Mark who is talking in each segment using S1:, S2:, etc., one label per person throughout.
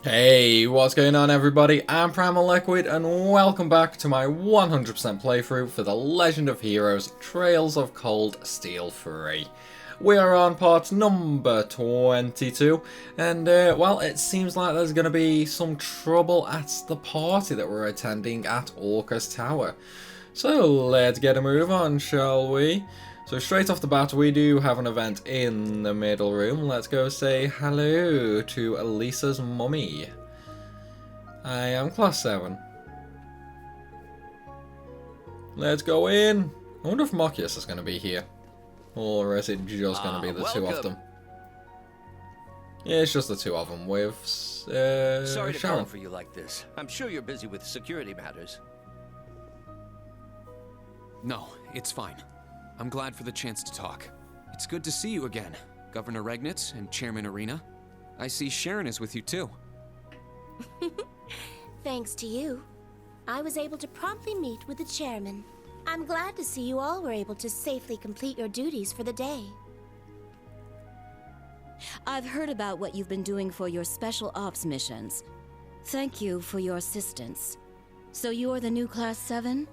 S1: Hey, what's going on everybody? I'm Primalliquid and welcome back to my 100% playthrough for The Legend of Heroes Trails of Cold Steel 3. We are on part number 22 and well, it seems like there's going to be some trouble at the party that we're attending at Orca's Tower. So let's get a move on, shall we? So straight off the bat, we do have an event in the middle room. Let's go say hello to Elisa's mummy. I am class 7. Let's go in. I wonder if Marcus is going to be here. Or is it just going to be the two of them? Yeah, it's just the two of them with
S2: Sorry to
S1: Sharon.
S2: call for you like this. I'm sure you're busy with security matters.
S3: No, it's fine. I'm glad for the chance to talk. It's good to see you again, Governor Regnitz and Chairman Arena. I see Sharon is with you too.
S4: Thanks to you, I was able to promptly meet with the chairman. I'm glad to see you all were able to safely complete your duties for the day.
S5: I've heard about what you've been doing for your special ops missions. Thank you for your assistance. So you're the new Class 7?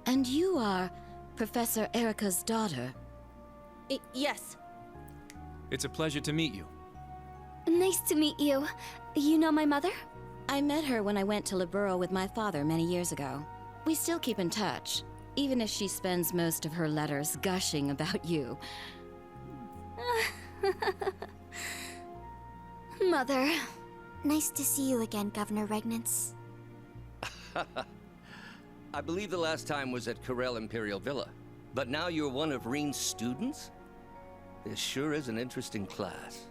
S5: And you are Professor Erica's daughter?
S4: Yes.
S3: It's a pleasure to meet you.
S4: Nice to meet you. You know my mother?
S5: I met her when I went to Libero with my father many years ago. We still keep in touch, even if she spends most of her letters gushing about you.
S4: Mother. Nice to see you again, Governor Regnitz.
S2: I believe the last time was at Corel Imperial Villa. But now you're one of Reen's students? This sure is an interesting class.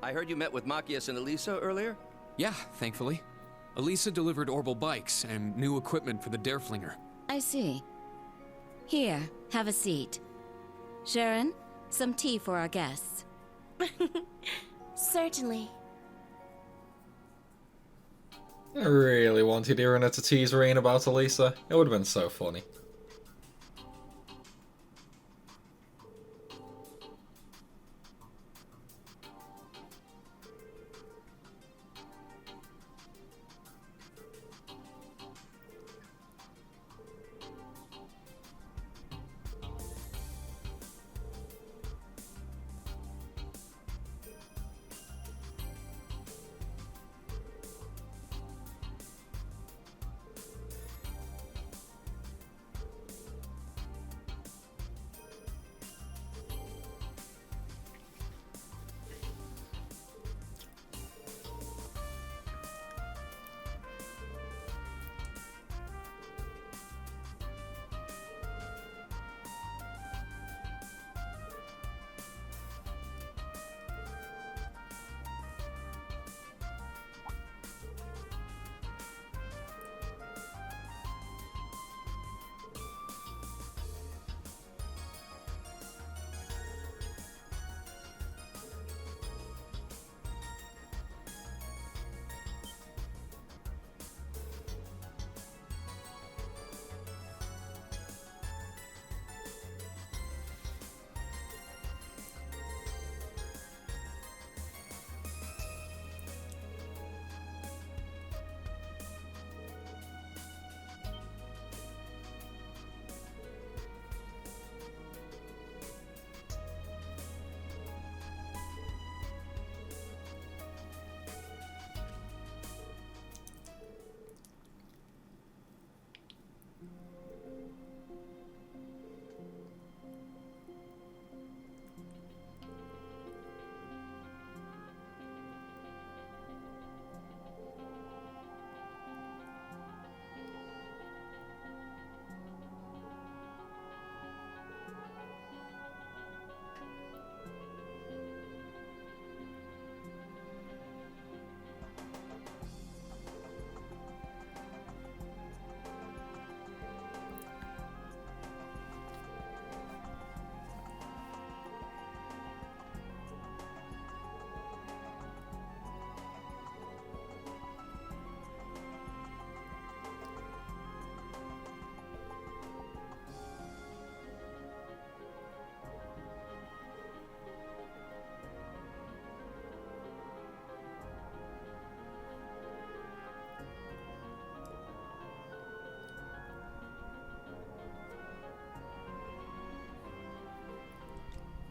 S2: I heard you met with Machias and Elisa earlier?
S3: Yeah, thankfully. Elisa delivered Orbital bikes and new equipment for the Dareflinger.
S5: I see. Here, have a seat. Sharon, some tea for our guests.
S4: Certainly.
S1: I really wanted Irina to tease Reen about Elisa. It would have been so funny.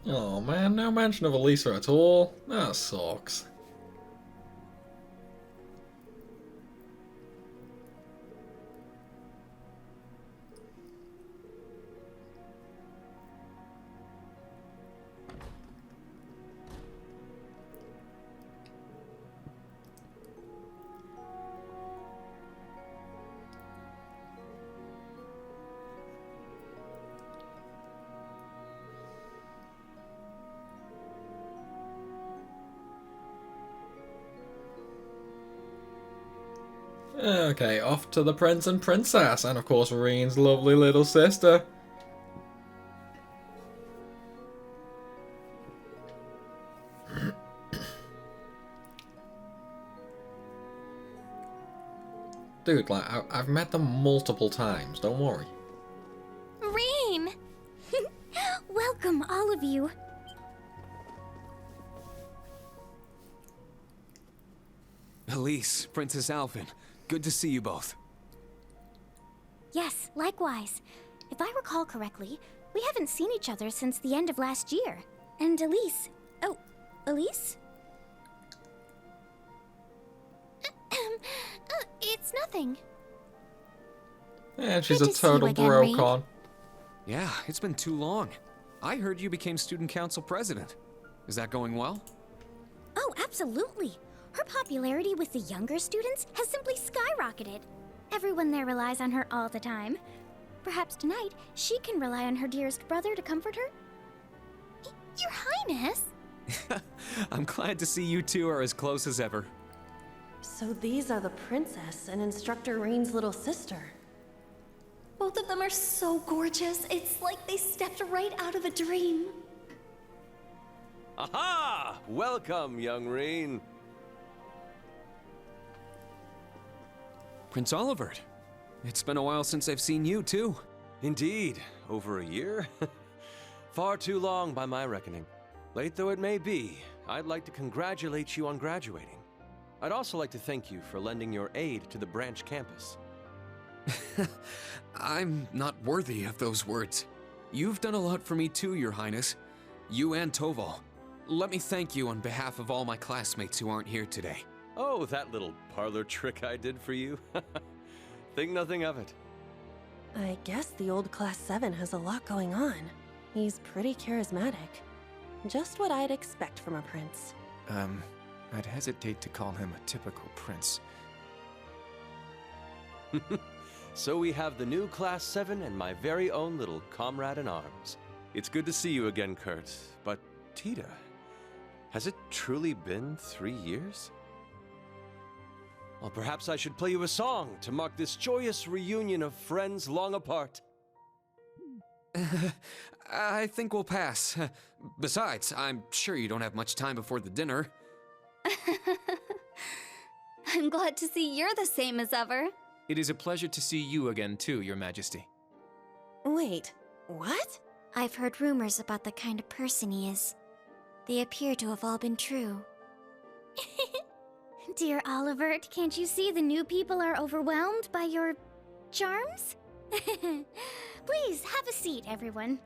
S1: Oh man, no mention of Elisa at all. That sucks. Okay, off to the prince and princess, and of course Reen's lovely little sister. Dude, like, I've met them multiple times, don't worry.
S4: Reen! Welcome, all of you.
S3: Elise, Princess Alphen, good to see you both.
S4: Yes, likewise. If I recall correctly, we haven't seen each other since the end of last year. And Elise... Oh, Elise? It's nothing.
S1: Yeah, she's
S4: Good
S1: a
S4: to see you
S1: total
S4: again,
S1: bro-con.
S3: Yeah, it's been too long. I heard you became student council president. Is that going well?
S4: Oh, absolutely. Her popularity with the younger students has simply skyrocketed. Everyone there relies on her all the time. Perhaps tonight, she can rely on her dearest brother to comfort her? Your Highness!
S3: I'm glad to see you two are as close as ever.
S6: So these are the princess and Instructor Reen's little sister.
S7: Both of them are so gorgeous. It's like they stepped right out of a dream.
S8: Aha! Welcome, young Reen.
S3: Prince Olivert, it's been a while since I've seen you too.
S8: Indeed, over a year? Far too long by my reckoning. Late though it may be, I'd like to congratulate you on graduating. I'd also like to thank you for lending your aid to the branch campus.
S3: I'm not worthy of those words. You've done a lot for me too, Your Highness. You and Toval. Let me thank you on behalf of all my classmates who aren't here today.
S8: Oh, that little parlor trick I did for you? Think nothing of it.
S6: I guess the old Class 7 has a lot going on. He's pretty charismatic. Just what I'd expect from a prince.
S9: I'd hesitate to call him a typical prince.
S8: So we have the new Class 7 and my very own little comrade in arms. It's good to see you again, Kurt. But, Tita, has it truly been 3 years? Well, perhaps I should play you a song to mark this joyous reunion of friends long apart.
S3: I think we'll pass. Besides, I'm sure you don't have much time before the dinner.
S7: I'm glad to see you're the same as ever.
S9: It is a pleasure to see you again too, Your Majesty.
S6: Wait, what?
S4: I've heard rumors about the kind of person he is. They appear to have all been true. Dear Olivert, can't you see the new people are overwhelmed by your charms? Please, have a seat, everyone.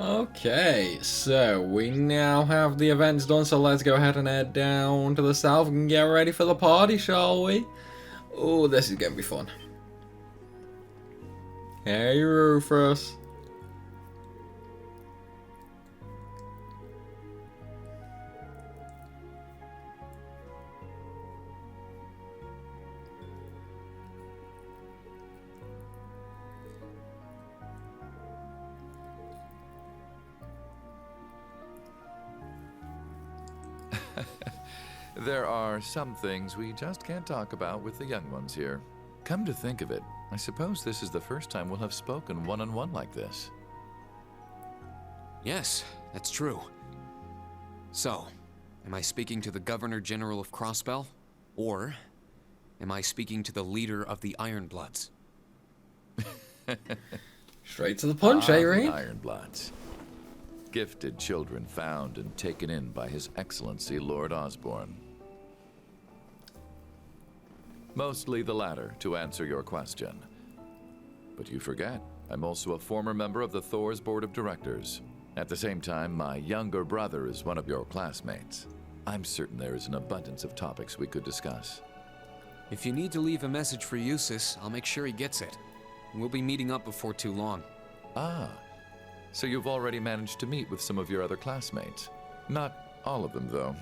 S1: Okay, so we now have the events done, so let's go ahead and head down to the south and get ready for the party, shall we? Oh, this is gonna be fun. Hey, Rufus.
S10: There are some things we just can't talk about with the young ones here. Come to think of it, I suppose this is the first time we'll have spoken one-on-one like this.
S3: Yes, that's true. So, am I speaking to the Governor General of Crossbell? Or am I speaking to the leader of the Ironbloods?
S1: Straight to the punch, eh, Reed?
S10: Ironbloods. Gifted children found and taken in by His Excellency Lord Osborne. Mostly the latter, to answer your question. But you forget, I'm also a former member of the Thor's Board of Directors. At the same time, my younger brother is one of your classmates. I'm certain there is an abundance of topics we could discuss.
S3: If you need to leave a message for Eustace, I'll make sure he gets it. We'll be meeting up before too long.
S10: Ah, so you've already managed to meet with some of your other classmates. Not all of them, though,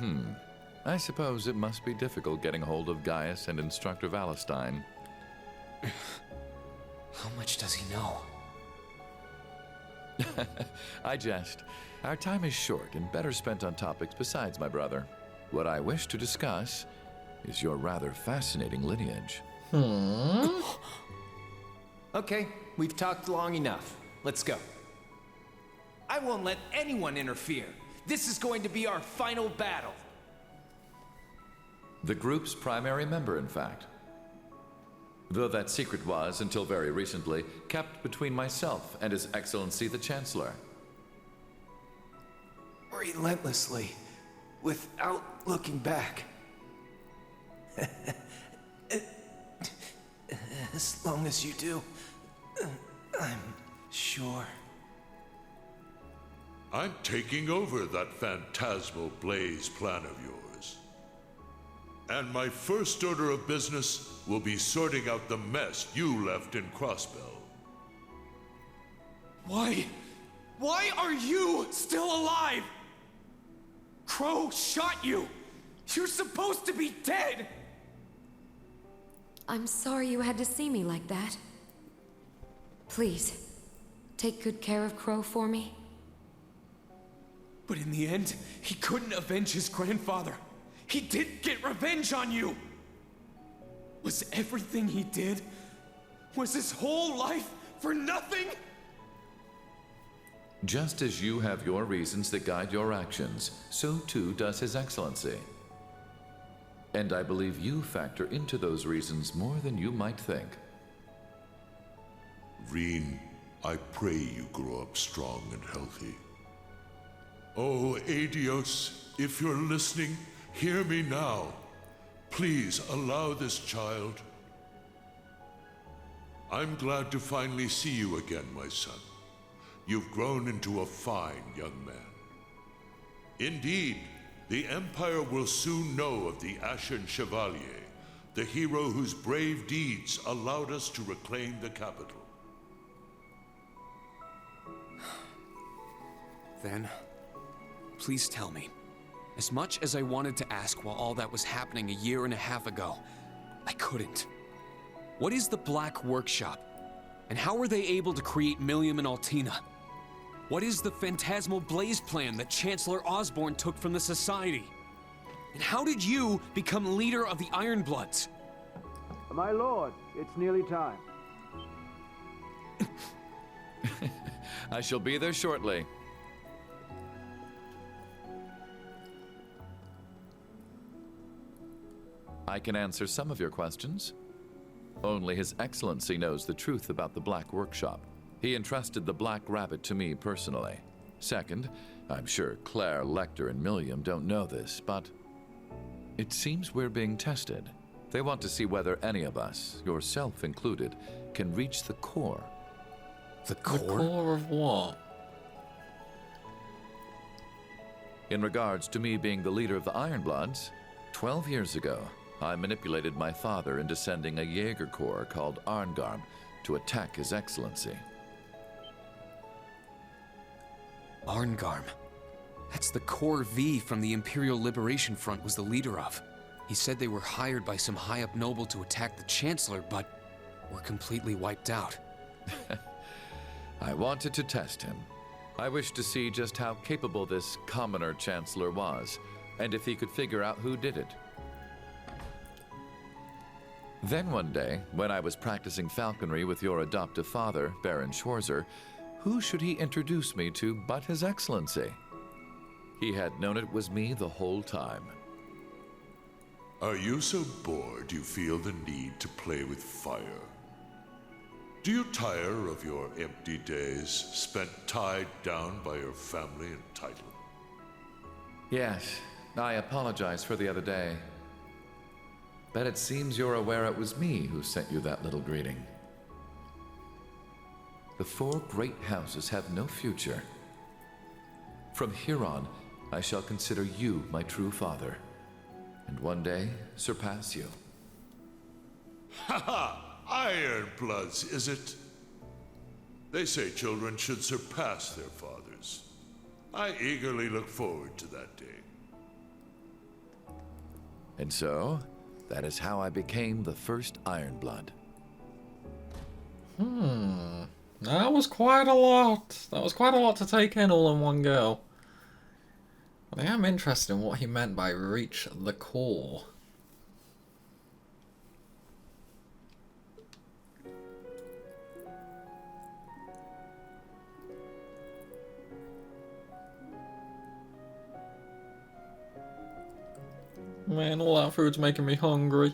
S10: I suppose it must be difficult getting hold of Gaius and Instructor Valestein.
S3: How much does he know?
S10: I jest. Our time is short and better spent on topics besides my brother. What I wish to discuss is your rather fascinating lineage.
S11: Okay, we've talked long enough. Let's go. I won't let anyone interfere. This is going to be our final battle.
S10: The group's primary member, in fact. Though that secret was, until very recently, kept between myself and His Excellency the Chancellor.
S11: Relentlessly, without looking back. As long as you do, I'm sure.
S12: I'm taking over that phantasmal blaze plan of yours. And my first order of business will be sorting out the mess you left in Crossbell.
S11: Why are you still alive? Crow shot you! You're supposed to be dead!
S13: I'm sorry you had to see me like that. Please, take good care of Crow for me.
S11: But in the end, he couldn't avenge his grandfather. He did get revenge on you! Was everything he did? Was his whole life for nothing?
S10: Just as you have your reasons that guide your actions, so too does His Excellency. And I believe you factor into those reasons more than you might think.
S12: Reen, I pray you grow up strong and healthy. Oh, Adios, if you're listening, hear me now. Please allow this child. I'm glad to finally see you again, my son. You've grown into a fine young man. Indeed, the Empire will soon know of the Ashen Chevalier, the hero whose brave deeds allowed us to reclaim the capital.
S3: Then, please tell me. As much as I wanted to ask while all that was happening a year and a half ago, I couldn't. What is the Black Workshop? And how were they able to create Millium and Altina? What is the Phantasmal Blaze plan that Chancellor Osborne took from the Society? And how did you become leader of the Ironbloods?
S14: My lord, it's nearly time.
S10: I shall be there shortly. I can answer some of your questions. Only His Excellency knows the truth about the Black Workshop. He entrusted the Black Rabbit to me personally. Second, I'm sure Claire, Lecter, and Millium don't know this, but it seems we're being tested. They want to see whether any of us, yourself included, can reach the core.
S3: The core?
S1: The core of what?
S10: In regards to me being the leader of the Ironbloods, 12 years ago, I manipulated my father into sending a Jaeger Corps called Arngarm to attack His Excellency.
S3: Arngarm. That's the Corps V from the Imperial Liberation Front was the leader of. He said they were hired by some high-up noble to attack the Chancellor, but were completely wiped out.
S10: I wanted to test him. I wished to see just how capable this commoner Chancellor was, and if he could figure out who did it. Then one day, when I was practicing falconry with your adoptive father, Baron Schwarzer, who should he introduce me to but His Excellency? He had known it was me the whole time.
S12: Are you so bored you feel the need to play with fire? Do you tire of your empty days spent tied down by your family and title?
S10: Yes, I apologize for the other day. But it seems you're aware it was me who sent you that little greeting. The 4 great houses have no future. From here on, I shall consider you my true father, and one day surpass you.
S12: Ha ha! Ironbloods, is it? They say children should surpass their fathers. I eagerly look forward to that day.
S10: And so, that is how I became the first Ironblood.
S1: That was quite a lot. That was quite a lot to take in all in one go. But I am interested in what he meant by reach the core. Man, all that food's making me hungry.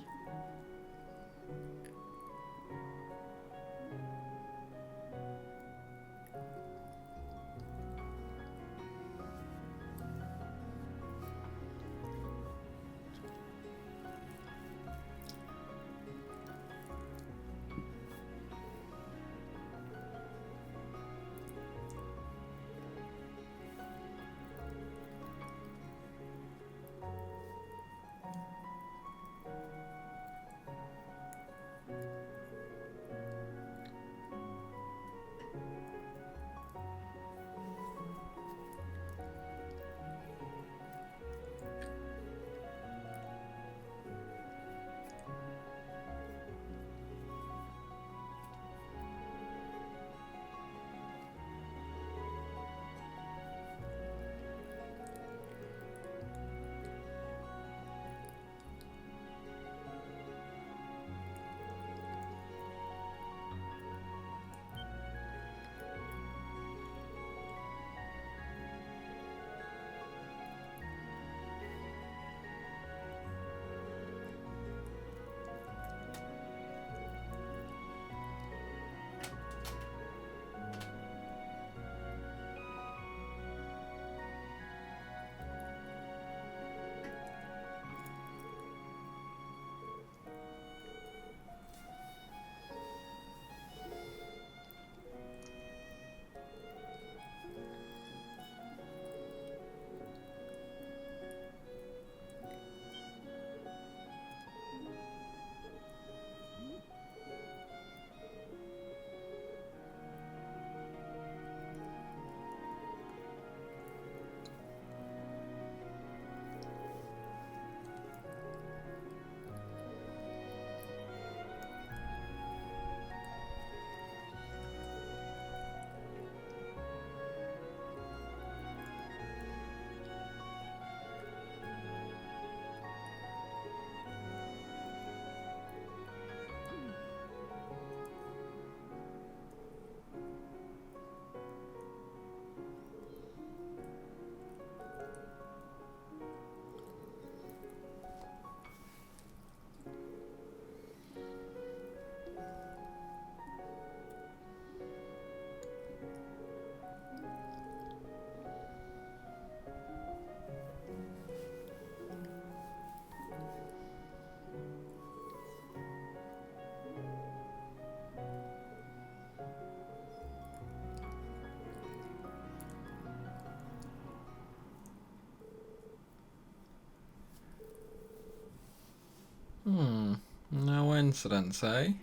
S1: Transcendance, eh?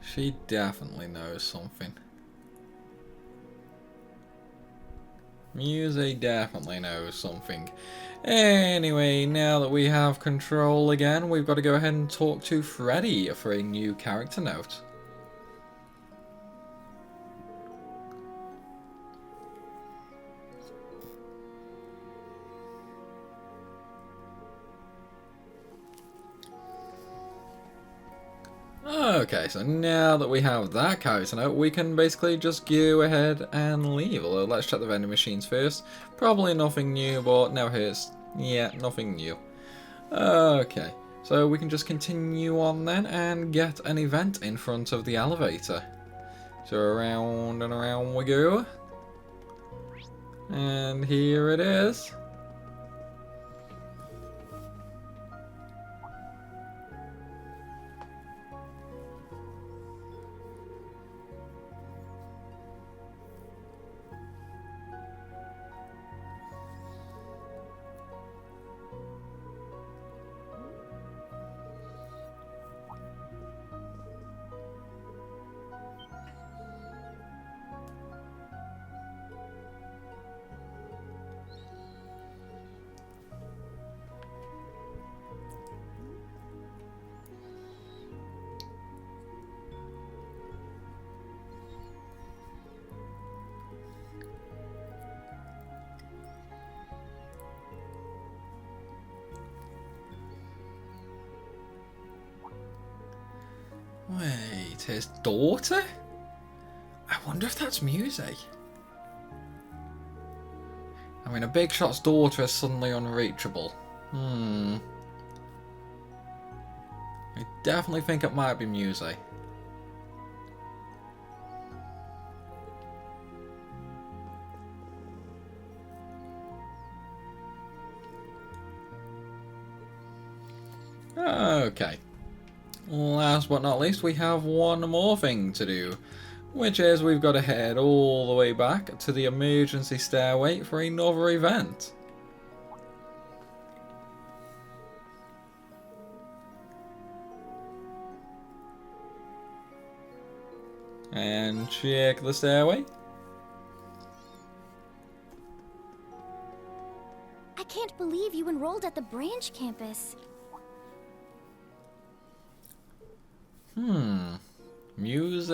S1: She definitely knows something. Muse definitely knows something. Anyway, now that we have control again, we've got to go ahead and talk to Freddy for a new character note. Okay, so now that we have that character note, we can basically just go ahead and leave. Although, let's check the vending machines first. Probably nothing new, but no hits. Yeah, nothing new. Okay, so we can just continue on then and get an event in front of the elevator. So around and around we go. And here it is. Wait, his daughter? I wonder if that's Muse. I mean, a big shot's daughter is suddenly unreachable. I definitely think it might be Muse. Okay. Last but not least, we have one more thing to do, which is we've got to head all the way back to the emergency stairway for another event. And check the stairway.
S4: I can't believe you enrolled at the branch campus.
S1: Muse,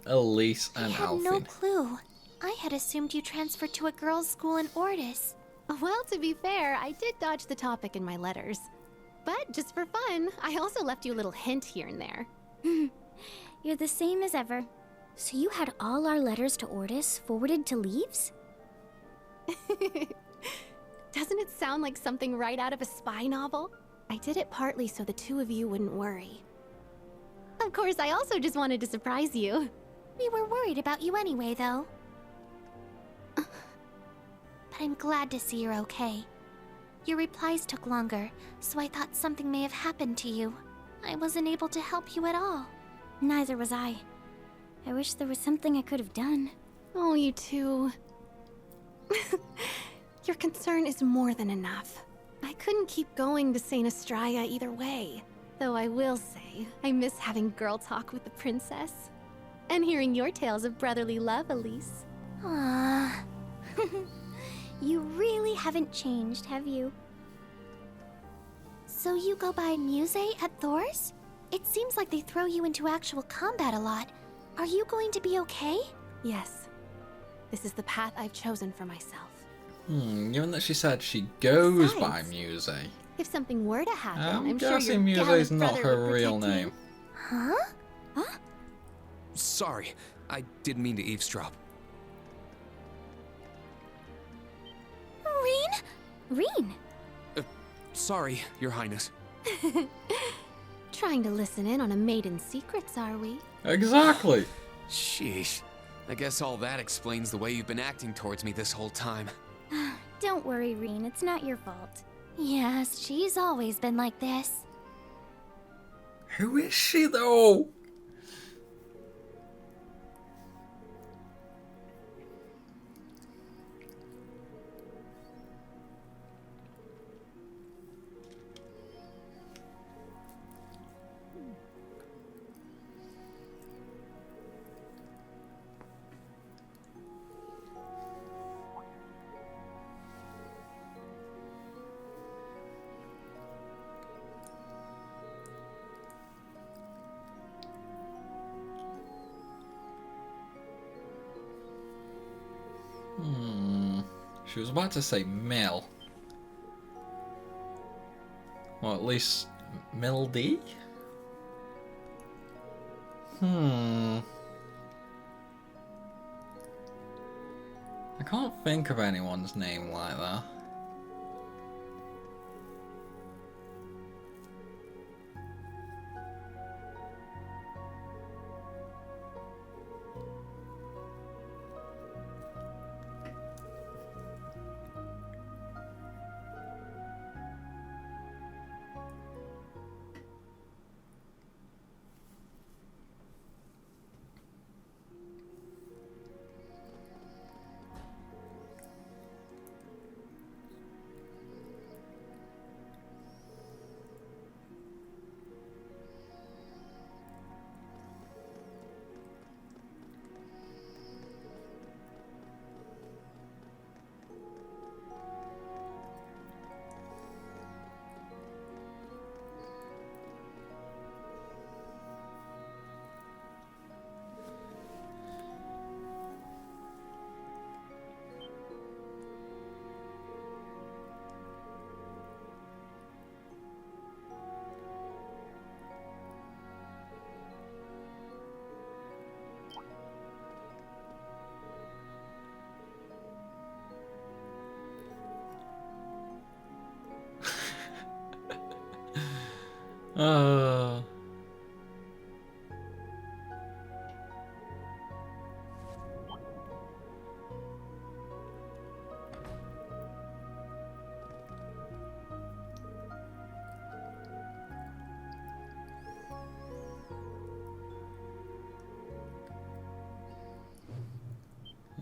S1: Elise, and
S7: I had
S1: Alfie.
S7: no clue. I had assumed you transferred to a girls' school in Ordis.
S15: Well, to be fair, I did dodge the topic in my letters. But just for fun, I also left you a little hint here and there.
S4: You're the same as ever. So you had all our letters to Ordis forwarded to Leaves?
S15: Doesn't it sound like something right out of a spy novel? I did it partly so the two of you wouldn't worry. Of course, I also just wanted to surprise you.
S7: We were worried about you anyway, though. But I'm glad to see you're okay. Your replies took longer, so I thought something may have happened to you. I wasn't able to help you at all.
S4: Neither was I. I wish there was something I could have done.
S15: Oh, you two. Your concern is more than enough. I couldn't keep going to St. Estrella either way. Though I will say, I miss having girl talk with the princess. And hearing your tales of brotherly love, Elise.
S4: Aww. You really haven't changed, have you?
S7: So you go by Muse at Thor's? It seems like they throw you into actual combat a lot. Are you going to be okay?
S15: Yes. This is the path I've chosen for myself.
S1: Given that she said she goes by Muse,
S15: If something were to happen,
S1: I'm
S15: sure your
S1: guessing Muse
S15: gallant
S1: is not
S15: brother
S1: her
S15: would
S1: real
S15: protect
S1: name.
S15: you.
S7: Huh?
S3: Sorry, I didn't mean to eavesdrop.
S7: Reen?
S3: Sorry, Your Highness.
S15: Trying to listen in on a maiden's secrets, are we?
S1: Exactly.
S3: Sheesh. I guess all that explains the way you've been acting towards me this whole time.
S4: Don't worry, Reen. It's not your fault.
S7: Yes, she's always been like this.
S1: Who is she, though? She was about to say Mill. Or at least Mill D? I can't think of anyone's name like that.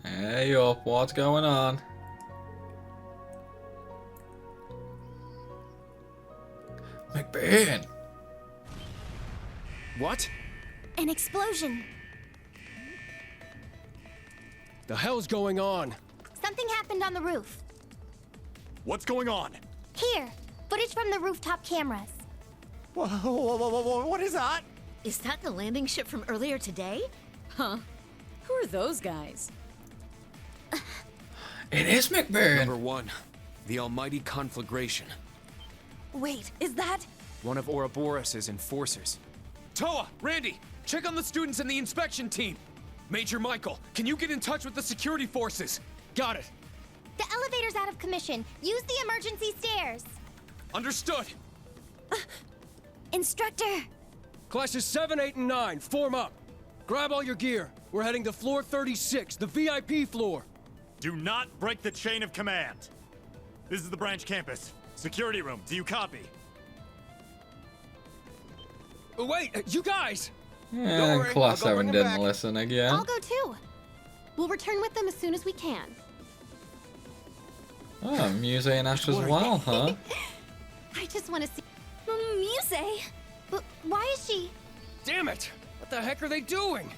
S1: Hey up, what's going on? McBain!
S16: What?
S7: An explosion.
S16: The hell's going on?
S7: Something happened on the roof.
S16: What's going on?
S7: Here, footage from the rooftop cameras.
S16: Whoa, what is that?
S17: Is that the landing ship from earlier today? Huh. Who are those guys?
S1: It is McBain!
S3: Number 1, the almighty conflagration.
S17: Wait, is that?
S3: One of Ouroboros' enforcers. Toa, Randy, check on the students and the inspection team. Major Michael, can you get in touch with the security forces? Got it.
S7: The elevator's out of commission. Use the emergency stairs.
S3: Understood.
S7: Instructor.
S16: Classes 7, 8, and 9, form up. Grab all your gear. We're heading to floor 36, the VIP floor.
S18: Do not break the chain of command. This is the branch campus. Security room, do you copy?
S16: Oh, wait, you guys!
S1: And Class 7 didn't listen again.
S15: I'll go too. We'll return with them as soon as we can.
S1: Oh, Muse and Ash as well, huh?
S15: I just want to see...
S7: Muse? But why is she...
S16: Damn it! What the heck are they doing?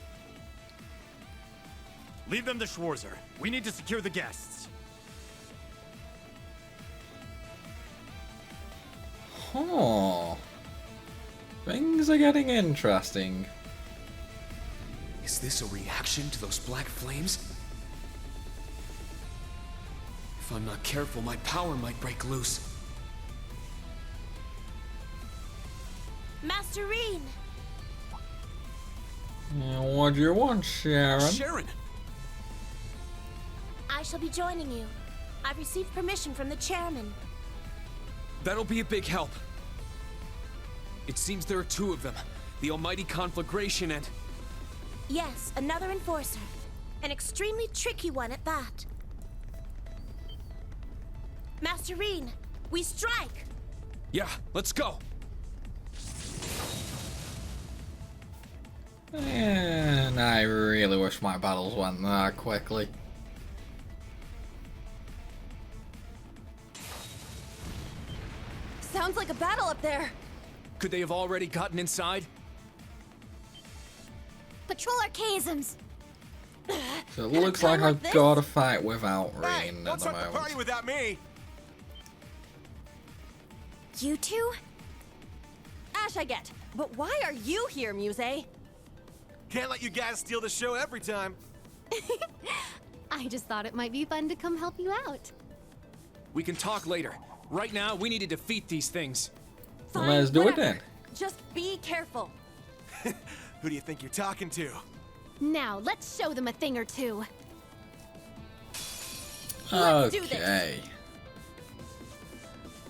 S18: Leave them to Schwarzer. We need to secure the guests.
S1: Huh. Things are getting interesting.
S3: Is this a reaction to those black flames? If I'm not careful, my power might break loose.
S7: Master Reen!
S1: What do you want, Sharon?
S3: Sharon!
S7: I shall be joining you. I've received permission from the chairman.
S3: That'll be a big help. It seems there are 2 of them. The almighty conflagration and...
S7: Yes, another enforcer. An extremely tricky one at that. Master Reen, we strike!
S3: Yeah, let's go!
S1: And I really wish my battles went that quickly.
S17: Sounds like a battle up there.
S3: Could they have already gotten inside?
S7: Patrol archaisms.
S1: So it looks like I've got to fight without Rain at the
S16: Don't party
S1: moment.
S16: without me.
S7: You two?
S17: Ash, I get. But why are you here, Muse?
S16: Can't let you guys steal the show every time.
S15: I just thought it might be fun to come help you out.
S3: We can talk later. Right now, we need to defeat these things.
S15: Fine,
S1: Let's do it
S15: whatever.
S1: then.
S15: Just be careful.
S19: Who do you think you're talking to?
S15: Now, let's show them a thing or two. Let's do this.
S1: Okay.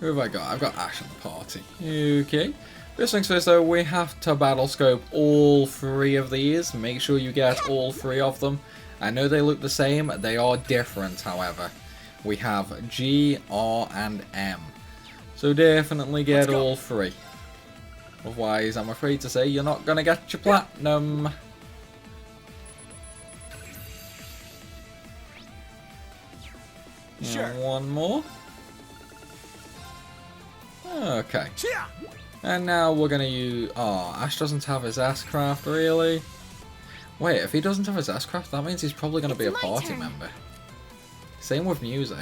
S1: Who have I got? I've got Ash in the party. Okay. First things first though, we have to battle scope all 3 of these. Make sure you get all 3 of them. I know they look the same, they are different however. We have G, R and M. So definitely get all 3. Otherwise, I'm afraid to say you're not going to get your platinum.
S19: Sure.
S1: And one more. Okay. And now we're going to use... Oh, Ash doesn't have his S-Craft, really? Wait, if he doesn't have his S-Craft, that means he's probably going to be a party member. Same with Muse.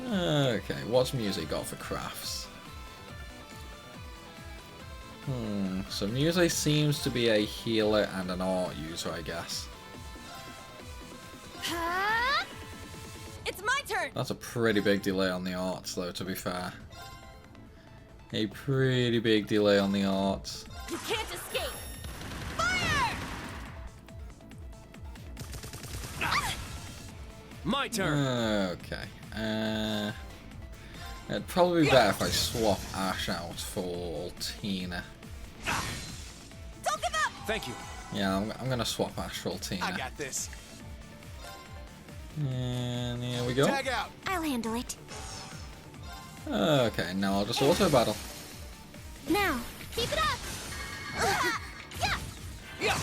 S1: Okay, what's Muse got for crafts? So Muse seems to be a healer and an art user, I guess.
S15: It's my turn!
S1: That's a pretty big delay on the arts, though, to be fair. A pretty big delay on the arts.
S15: You can't escape! Fire!
S3: My turn!
S1: Okay. It'd probably be better if I swap Ash out for Altina.
S15: Don't give up!
S3: Thank you.
S1: Yeah, I'm gonna swap Ash for Altina.
S19: I got this.
S1: And here we go.
S19: Tag out.
S7: I'll handle it.
S1: Okay, now I'll just auto battle.
S7: Now, keep it up!
S3: Yeah!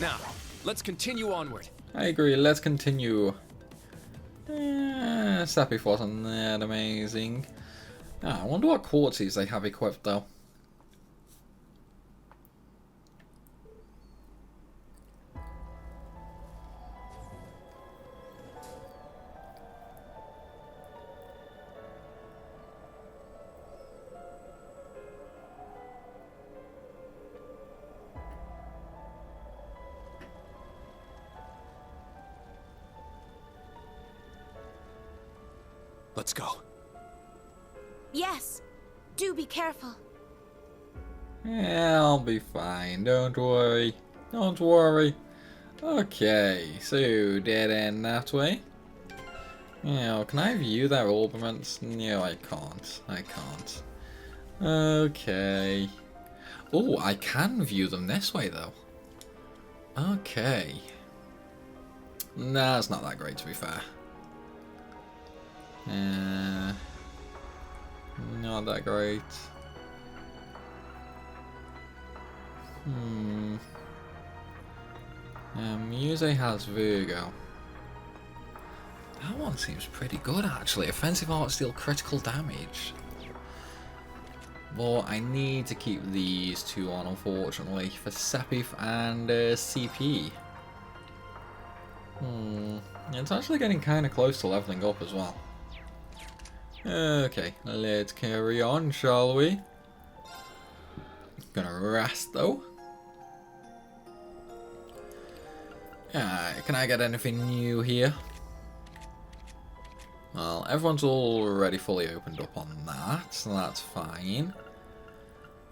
S3: Now, let's continue onward.
S1: I agree, let's continue. Sepith wasn't that amazing. I wonder what quartzies they have equipped though.
S3: Let's go.
S7: Yes. Do be careful.
S1: Yeah, I'll be fine. Don't worry. Don't worry. Okay, so dead end that way. Now, can I view their orbaments? No, I can't. I can't. Okay. Oh, I can view them this way though. Okay. Nah, it's not that great to be fair. Not that great. Muse has Virgo. That one seems pretty good actually. Offensive arts deal critical damage. But I need to keep these 2 on unfortunately for Sepith and CP. It's actually getting kind of close to leveling up as well. Okay, let's carry on, shall we? Gonna rest though. Can I get anything new here? Well, everyone's already fully opened up on that, so that's fine.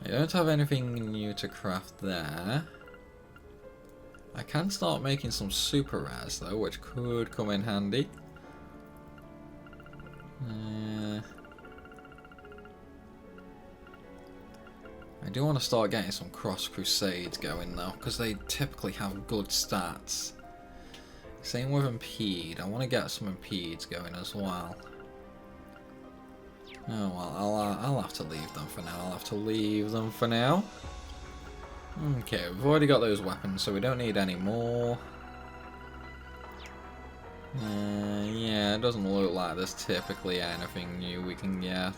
S1: I don't have anything new to craft there. I can start making some super rares though, which could come in handy. I do want to start getting some cross crusades going though, because they typically have good stats. Same with Impede. I want to get some Impedes going as well. Oh well, I'll have to leave them for now. I'll have to leave them for now. Okay, we've already got those weapons, so we don't need any more. Yeah, it doesn't look like there's typically anything new we can get.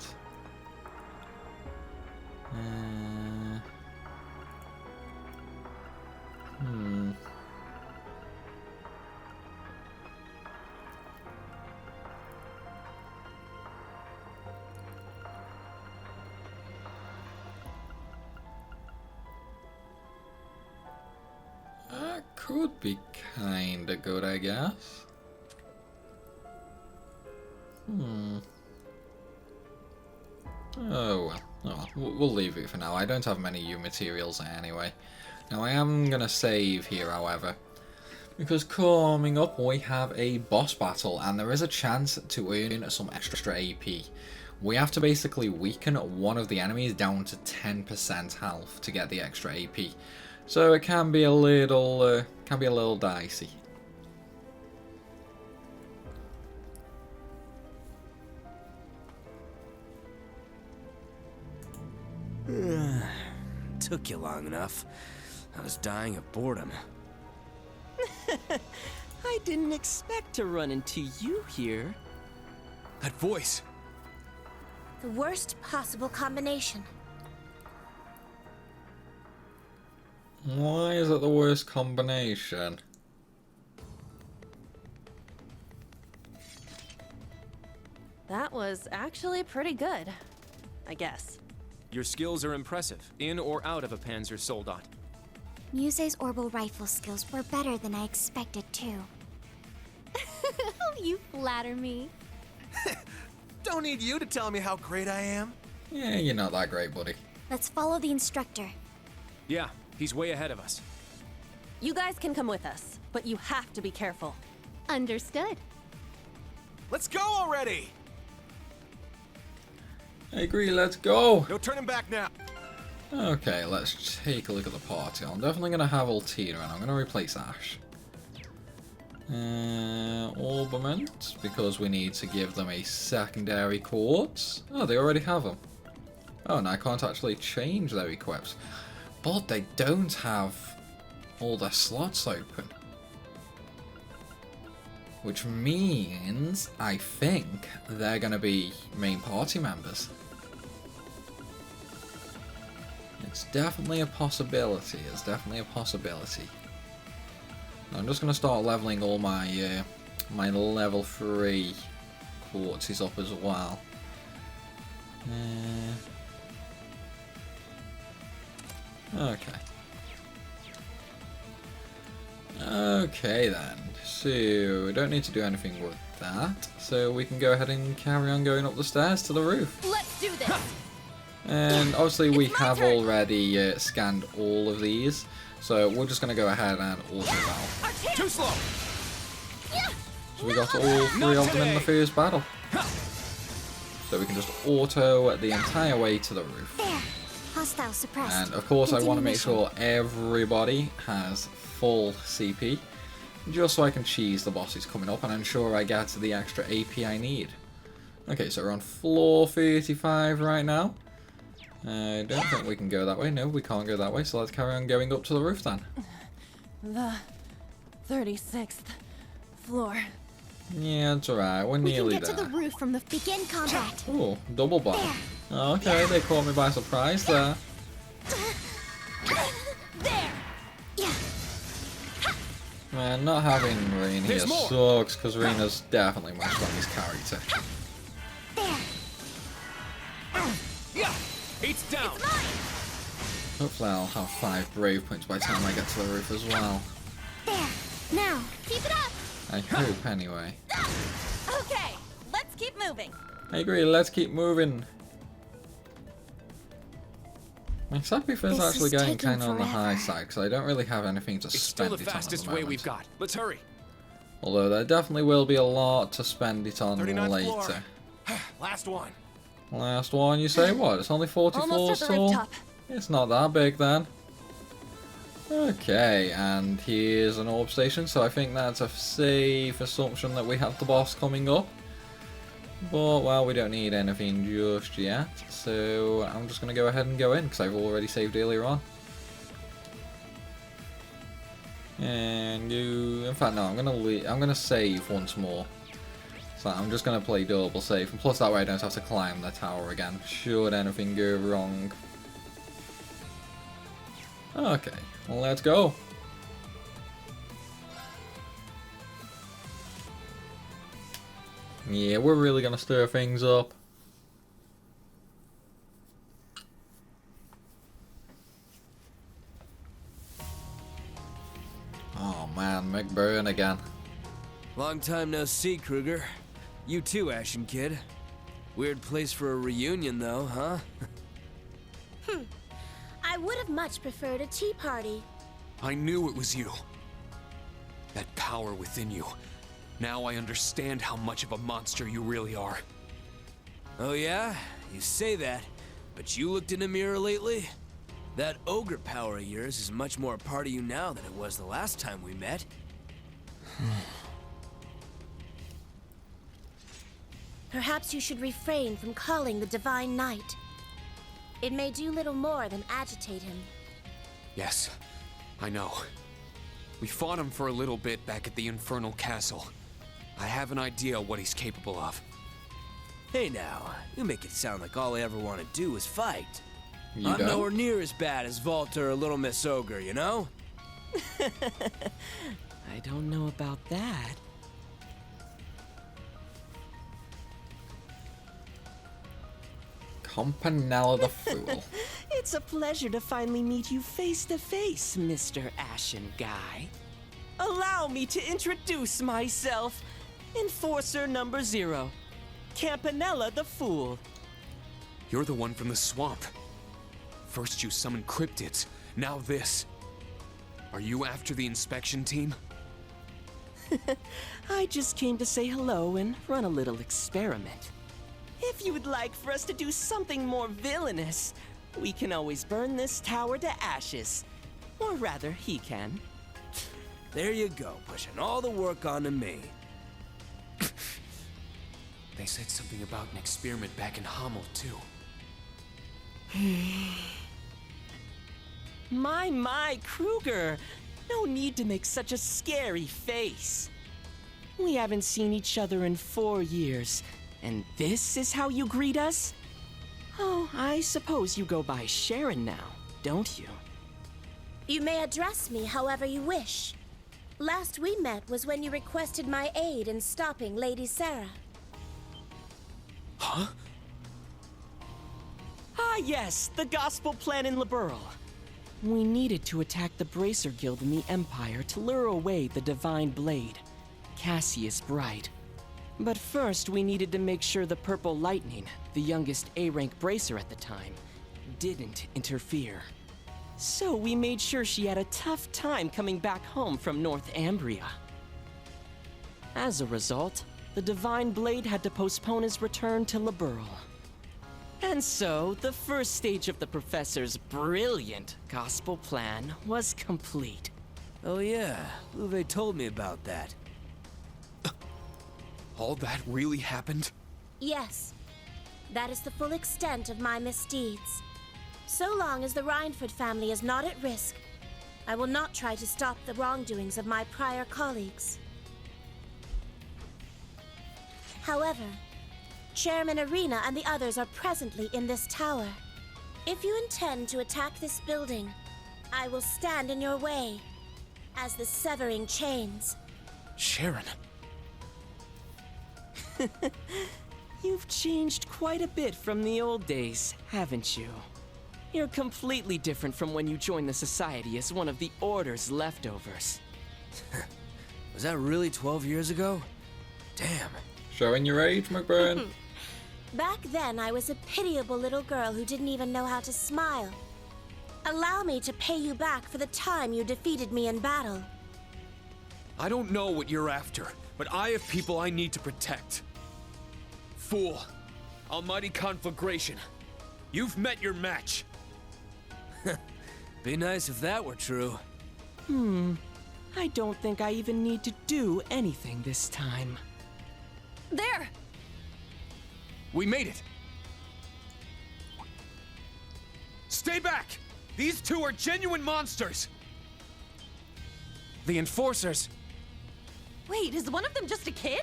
S1: That could be kinda good, I guess. Oh well. Oh, we'll leave it for now. I don't have many U materials anyway. Now I am going to save here, however, because coming up we have a boss battle and there is a chance to earn some extra AP. We have to basically weaken one of the enemies down to 10% health to get the extra AP. So it can be a little dicey.
S20: Took you long enough. I was dying of boredom. I didn't expect to run into you here.
S11: That voice.
S7: The worst possible combination.
S1: Why is it the worst combination?
S6: That was actually pretty good, I guess.
S3: Your skills are impressive, in or out of a Panzer Soldat.
S7: Muse's orbital rifle skills were better than I expected too.
S15: You flatter me.
S19: Don't need you to tell me how great I am.
S1: Yeah, you're not that great, buddy.
S7: Let's follow the instructor.
S3: Yeah, he's way ahead of us.
S6: You guys can come with us, but you have to be careful.
S15: Understood.
S19: Let's go already!
S1: I agree, let's go!
S19: No turning back now.
S1: Okay, let's take a look at the party. I'm definitely going to have Altina and I'm going to replace Ash. Orbament, because we need to give them a secondary quartz. Oh, they already have them. Oh, and I can't actually change their equips. But they don't have all their slots open. Which means, I think, they're going to be main party members. It's definitely a possibility. It's definitely a possibility. I'm just going to start leveling all my my level 3 quartzes up as well. Okay. Okay then. So we don't need to do anything with that. So we can go ahead and carry on going up the stairs to the roof.
S6: Let's do this.
S1: And obviously we have already scanned all of these, so we're just going to go ahead and auto battle.
S11: Too slow.
S1: So we got all 3 of them in the first battle. So we can just auto the entire way to the roof.
S7: There. Hostile suppressed.
S1: And of course I want to make
S7: mission.
S1: sure everybody has full CP, just so I can cheese the bosses coming up and ensure I get the extra AP I need. Okay, so we're on floor 35 right now. I don't think we can go that way. No, we can't go that way, so let's carry on going up to the roof then.
S6: The 36th floor.
S1: Yeah, it's alright. We're nearly
S15: We can get
S1: there.
S15: to the roof from the
S7: Begin combat.
S1: Oh, double bomb. Okay, they caught me by surprise there.
S7: There. Yeah.
S1: Man, not having Rain here
S11: There's more.
S1: sucks, because Rina's definitely my strongest character.
S7: There.
S11: Yeah.
S3: It's down.
S1: Hopefully I'll have 5 brave points by the time I get to the roof as well.
S7: There. Now. Keep it up.
S1: I hope anyway.
S6: Okay, let's keep moving.
S1: I agree, let's keep moving. My sacrifice is
S7: This
S1: actually
S7: is
S1: going
S7: taking
S1: kind of on the high
S7: forever.
S1: side, because I don't really have anything to
S3: It's
S1: spend
S3: still the
S1: it on at
S3: fastest
S1: the
S3: way
S1: moment.
S3: we've got. Let's hurry.
S1: Although there definitely will be a lot to spend it on
S19: 39th
S1: later.
S19: floor. Last one.
S1: Last one, you say? What? It's only 40
S6: Almost
S1: floors
S6: at the
S1: tall?
S6: rooftop.
S1: It's not that big then. Okay, and here's an orb station, so I think that's a safe assumption that we have the boss coming up. But, well, we don't need anything just yet, so I'm just going to go ahead and go in, because I've already saved earlier on. And you... In fact, no, I'm gonna save once more. So I'm just going to play double save, and plus that way I don't have to climb the tower again, should anything go wrong. Okay, well, let's go. Yeah, we're really going to stir things up. Oh man, McBurn again.
S20: Long time no see, Kruger. You too, Ashen Kid. Weird place for a reunion, though, huh?
S21: I would have much preferred a tea party.
S3: I knew it was you. That power within you. Now I understand how much of a monster you really are.
S20: Oh yeah? You say that, but you looked in a mirror lately? That ogre power of yours is much more a part of you now than it was the last time we met.
S21: Perhaps you should refrain from calling the Divine Knight. It may do little more than agitate him.
S3: Yes, I know. We fought him for a little bit back at the Infernal Castle. I have an idea what he's capable of.
S20: Hey now, you make it sound like all I ever want to do is fight.
S1: You
S20: I'm
S1: don't?
S20: nowhere near as bad as Volta or Little Miss Ogre, you know?
S22: I don't know about that.
S1: Campanella the Fool.
S22: It's a pleasure to finally meet you face to face, Mr. Ashen Guy. Allow me to introduce myself. Enforcer number 0. Campanella the Fool.
S3: You're the one from the swamp. First you summoned cryptids, now this. Are you after the inspection team?
S22: I just came to say hello and run a little experiment. If you would like for us to do something more villainous, we can always burn this tower to ashes. Or rather, he can.
S20: There you go, pushing all the work onto me.
S3: They said something about an experiment back in Hummel, too.
S22: My, Kruger! No need to make such a scary face. We haven't seen each other in 4 years, and this is how you greet us? Oh, I suppose you go by Sharon now, don't you?
S21: You may address me however you wish. Last we met was when you requested my aid in stopping Lady Sarah.
S3: Huh?
S22: Ah yes, the gospel plan in Liberl. We needed to attack the Bracer Guild in the Empire to lure away the Divine Blade, Cassius Bright. But first we needed to make sure the Purple Lightning, the youngest A-rank Bracer at the time, didn't interfere. So we made sure she had a tough time coming back home from North Ambria. As a result, the Divine Blade had to postpone his return to Liberl. And so, the first stage of the Professor's brilliant gospel plan was complete.
S20: Oh yeah, Uwe told me about that.
S3: All that really happened?
S21: Yes, that is the full extent of my misdeeds. So long as the Rhineford family is not at risk, I will not try to stop the wrongdoings of my prior colleagues. However, Chairman Arena and the others are presently in this tower. If you intend to attack this building, I will stand in your way as the severing chains.
S3: Sharon.
S22: You've changed quite a bit from the old days, haven't you? You're completely different from when you joined the Society as one of the Order's leftovers.
S20: Was that really 12 years ago? Damn.
S1: Showing your age, McBurn.
S21: Back then, I was a pitiable little girl who didn't even know how to smile. Allow me to pay you back for the time you defeated me in battle.
S3: I don't know what you're after, but I have people I need to protect. Fool. Almighty Conflagration. You've met your match.
S20: Be nice if that were true.
S22: I don't think I even need to do anything this time.
S17: There!
S3: We made it! Stay back! These two are genuine monsters! The Enforcers!
S17: Wait, is one of them just a kid?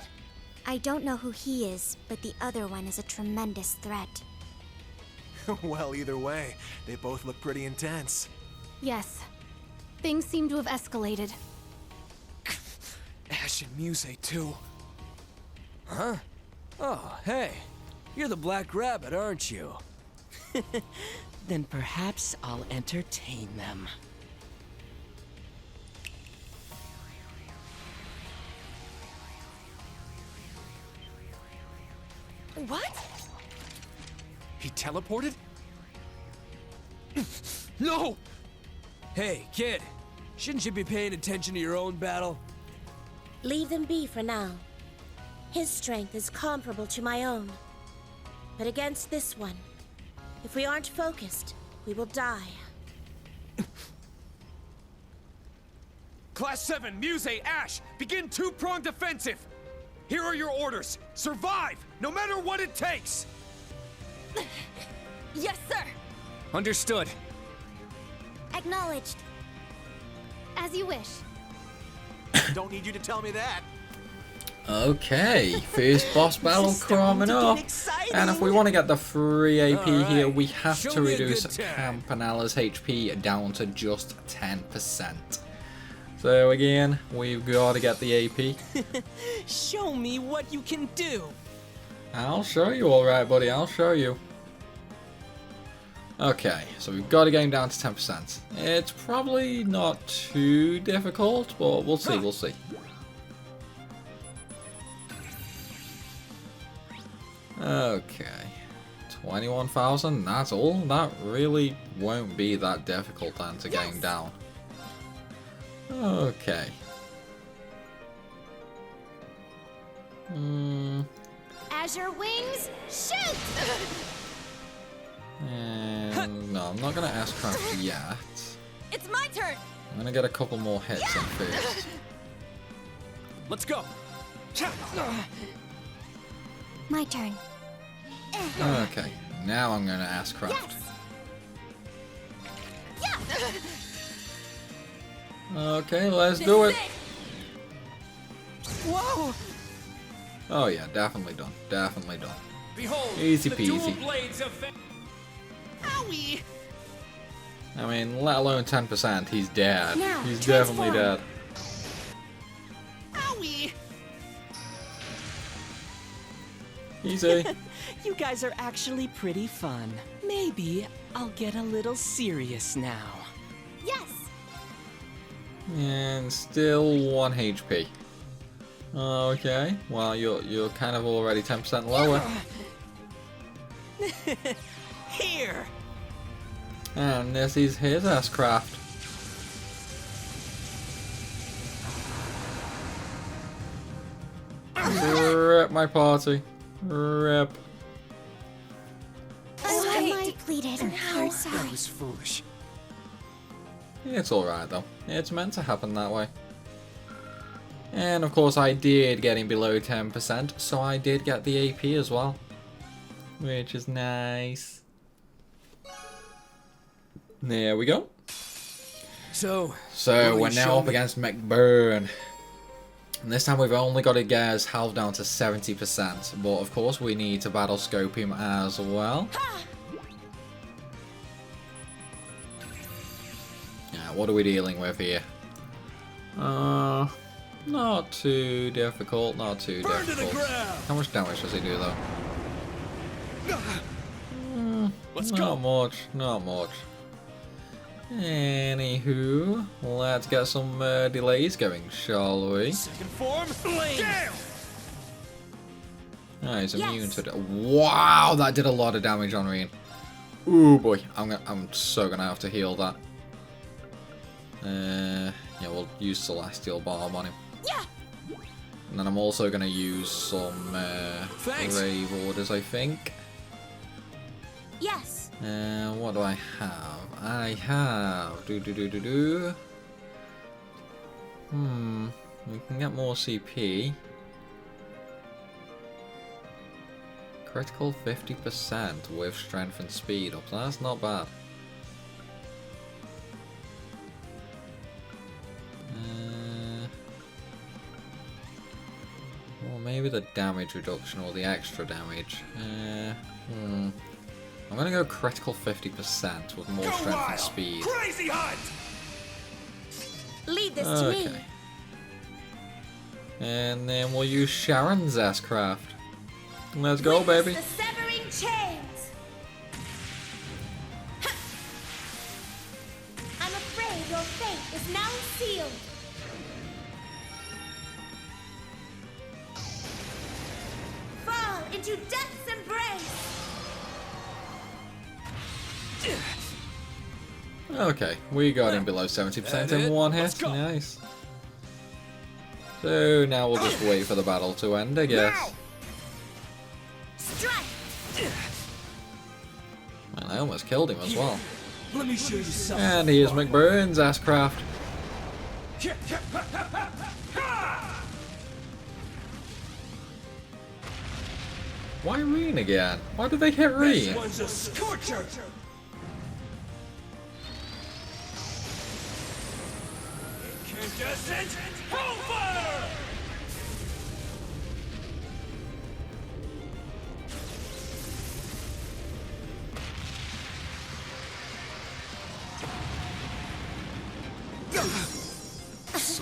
S4: I don't know who he is, but the other one is a tremendous threat.
S19: Well, either way, they both look pretty intense.
S15: Yes. Things seem to have escalated.
S3: Ash and Muse, too.
S20: Huh? Oh, hey. You're the Black Rabbit, aren't you?
S22: Then perhaps I'll entertain them.
S6: What?
S11: He teleported? No!
S20: Hey, kid. Shouldn't you be paying attention to your own battle?
S21: Leave them be for now. His strength is comparable to my own. But against this one, if we aren't focused, we will die.
S11: Class 7, Muse, Ash, begin two-pronged defensive! Here are your orders. Survive, no matter what it takes!
S6: Yes, sir!
S11: Understood.
S4: Acknowledged.
S15: As you wish.
S19: Don't need you to tell me that.
S1: Okay, first boss battle coming up. And if we want to get the free AP here, we have to reduce Campanella's HP down to just 10%. So again, we've got to get the AP.
S22: Show me what you can do.
S1: I'll show you, alright buddy, I'll show you. Okay, so we've got to get him down to 10%. It's probably not too difficult, but we'll see, we'll see. Okay, 21,000, that's all? That really won't be that difficult then to get him down. Okay.
S4: Azure wings, shoot!
S1: And no, I'm not gonna S-craft yet.
S6: It's my turn!
S1: I'm gonna get a couple more hits in first.
S11: Let's go!
S4: My turn.
S1: Okay, now I'm gonna S-craft. Okay, let's do it.
S22: Whoa!
S1: Oh yeah, definitely done. Definitely done.
S11: Behold,
S1: easy
S11: the
S1: peasy.
S11: dual blades of
S22: Owie!
S1: I mean, let alone 10%, he's dead.
S4: Now,
S1: He's definitely dead.
S22: Owie!
S1: Easy.
S22: You guys are actually pretty fun. Maybe I'll get a little serious now.
S4: Yes!
S1: And still 1 HP. Okay, well you're kind of already 10% lower.
S22: Here!
S1: And this is his S-craft. Rip my party. Rip.
S4: I'm depleted. I'm sorry.
S11: That was foolish.
S1: It's alright though. It's meant to happen that way. And of course I did get him below 10%, so I did get the AP as well. Which is nice. There we go.
S20: So
S1: we're now up against Pbird. And this time we've only got to get his health down to 70%. But of course we need to battle scope him as well. Yeah, what are we dealing with here? Not too difficult, not too difficult. How much damage does he do though? Not much, not much. Anywho, let's get some delays going, shall we?
S11: Second form, Gale!
S1: Oh, he's immune to it. Wow, that did a lot of damage on Reen. Ooh boy, I'm so gonna have to heal that. Yeah, we'll use Celestial Bomb on him.
S21: Yeah.
S1: And then I'm also gonna use some Rave Orders, I think.
S21: Yes.
S1: What do I have? I have we can get more CP. Critical 50% with strength and speed up. That's not bad. Well, maybe the damage reduction or the extra damage. I'm gonna go critical 50% with more strength and speed.
S11: Crazy hunt!
S21: Leave this to me.
S1: And then we'll use Sharon's S-craft. Let's go, baby.
S21: The severing chains. I'm afraid your fate is now sealed. Fall into depths of
S1: Okay, we got him below 70% in one hit. Nice. So now we'll just wait for the battle to end, I guess. Man, I almost killed him as well.
S20: Let me show you something.
S1: And here's McBurn's Asscraft. Why Reen again? Why did they hit Reen?
S20: This one's a scorcher. Incandescent Hellfire!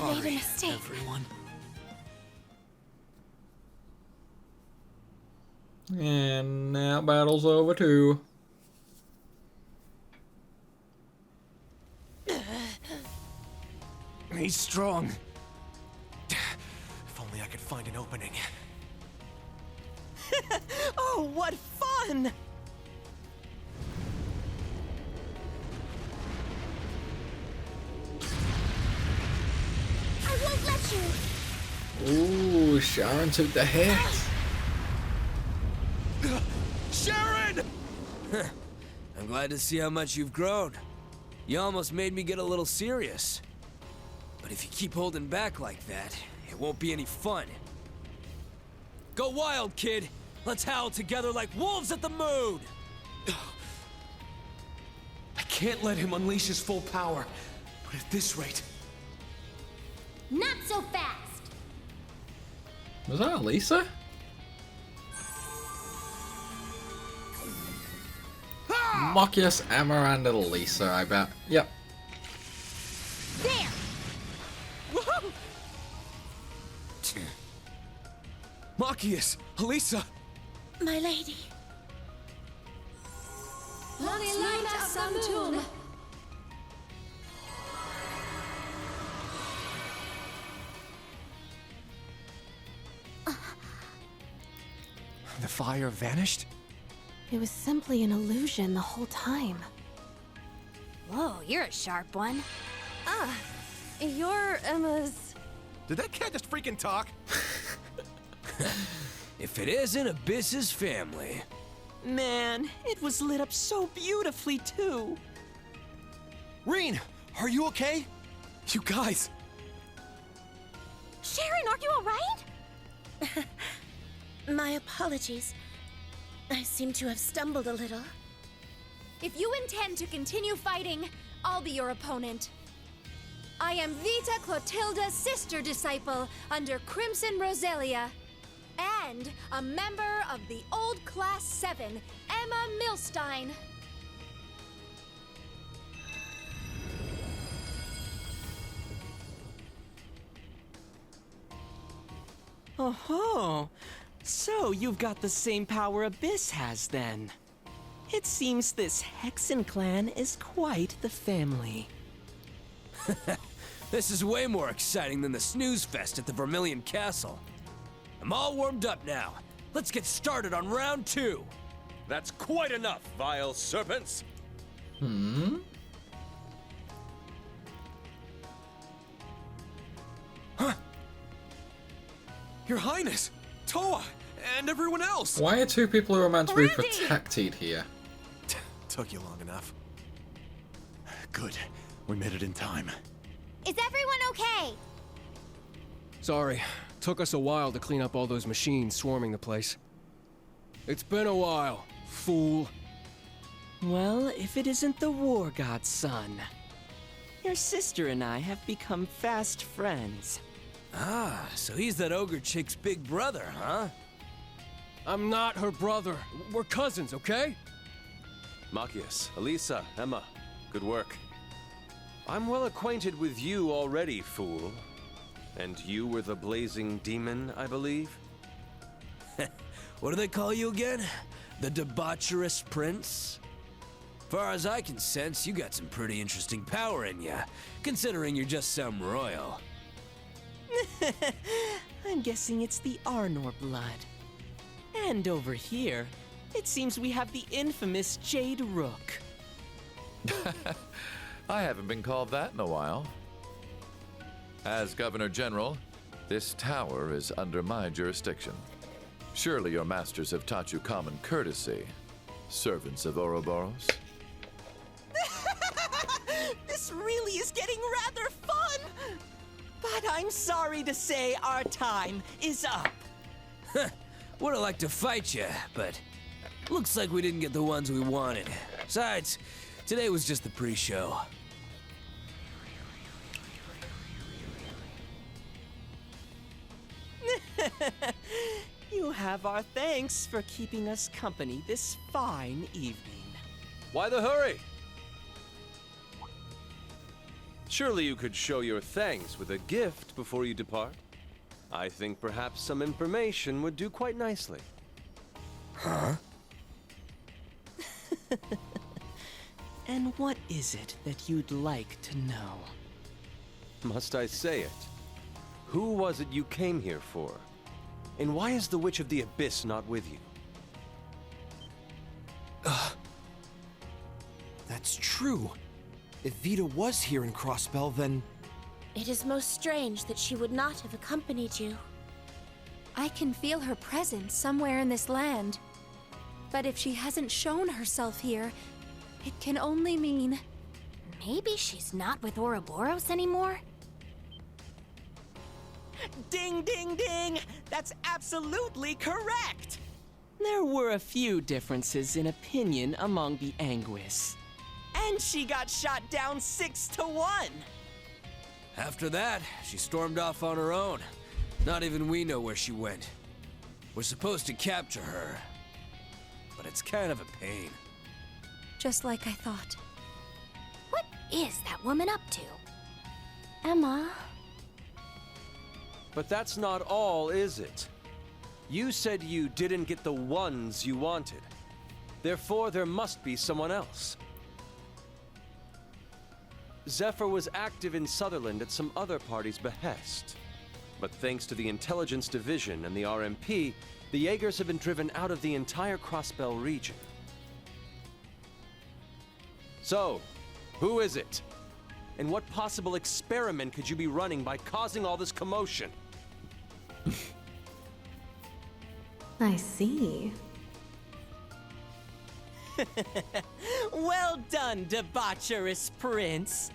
S17: I made a mistake.
S20: Everyone.
S1: And now battle's over too.
S19: He's strong. If only I could find an opening.
S22: Oh, what fun!
S4: I won't let you.
S1: Ooh, Sharon took the hit.
S20: Sharon! I'm glad to see how much you've grown. You almost made me get a little serious. But if you keep holding back like that, it won't be any fun. Go wild, kid! Let's howl together like wolves at the moon!
S11: I can't let him unleash his full power, but at this rate...
S4: Not so fast.
S1: Was that Elisa? Mokius, Emma, and Elisa, I bet. Yep.
S4: There.
S11: Machias! Elisa!
S21: My lady.
S19: The fire vanished?
S15: It was simply an illusion the whole time.
S17: Whoa, you're a sharp one.
S6: Ah, you're Emma's...
S19: Did that cat just freaking talk?
S20: If it isn't Abyss's family.
S22: Man, it was lit up so beautifully, too.
S19: Reen, are you okay? You guys!
S4: Sharon, are you alright?
S21: My apologies. I seem to have stumbled a little.
S2: If you intend to continue fighting, I'll be your opponent. I am Vita Clotilda's sister disciple under Crimson Roselia, and a member of the Old Class 7, Emma Milstein.
S22: Oh-ho! So you've got the same power Abyss has, then. It seems this Hexen clan is quite the family.
S20: This is way more exciting than the snooze fest at the Vermilion Castle. I'm all warmed up now. Let's get started on round 2.
S8: That's quite enough, vile serpents!
S11: Huh? Your Highness! Toa! And everyone else!
S1: Why are two people who are meant to be protected here?
S19: Took you long enough. Good. We made it in time.
S2: Is everyone okay?
S16: Sorry. Took us a while to clean up all those machines swarming the place. It's been a while, fool.
S22: Well, if it isn't the War God's son. Your sister and I have become fast friends.
S20: Ah, so he's that ogre chick's big brother, huh?
S16: I'm not her brother. We're cousins, okay?
S8: Machias, Elisa, Emma, good work. I'm well acquainted with you already, fool. And you were the blazing demon, I believe?
S20: What do they call you again? The debaucherous prince? Far as I can sense, you got some pretty interesting power in ya, considering you're just some royal.
S22: I'm guessing it's the Arnor blood. And over here, it seems we have the infamous Jade Rook.
S10: I haven't been called that in a while. As Governor General, this tower is under my jurisdiction. Surely your masters have taught you common courtesy, servants of Ouroboros?
S22: This really is getting rather fun! But I'm sorry to say our time is up.
S20: Would have liked to fight you, but looks like we didn't get the ones we wanted. Besides, today was just the pre-show.
S22: You have our thanks for keeping us company this fine evening.
S8: Why the hurry? Surely you could show your thanks with a gift before you depart. I think perhaps some information would do quite nicely.
S20: Huh?
S22: And what is it that you'd like to know?
S8: Must I say it? Who was it you came here for? And why is the Witch of the Abyss not with you?
S5: That's true. If Vita was here in Crossbell, then...
S21: It is most strange that she would not have accompanied you.
S2: I can feel her presence somewhere in this land. But if she hasn't shown herself here, it can only mean...
S4: Maybe she's not with Ouroboros anymore?
S22: Ding, ding, ding! That's absolutely correct! There were a few differences in opinion among the Anguis. And she got shot down 6-1!
S20: After that, she stormed off on her own. Not even we know where she went. We're supposed to capture her, but it's kind of a pain.
S2: Just like I thought.
S4: What is that woman up to? Emma?
S8: But that's not all, is it? You said you didn't get the ones you wanted. Therefore, there must be someone else. Zephyr was active in Sutherland at some other party's behest. But thanks to the Intelligence Division and the RMP, the Jaegers have been driven out of the entire Crossbell region. So, who is it? And what possible experiment could you be running by causing all this commotion?
S6: I see.
S22: Well done, debaucherous prince.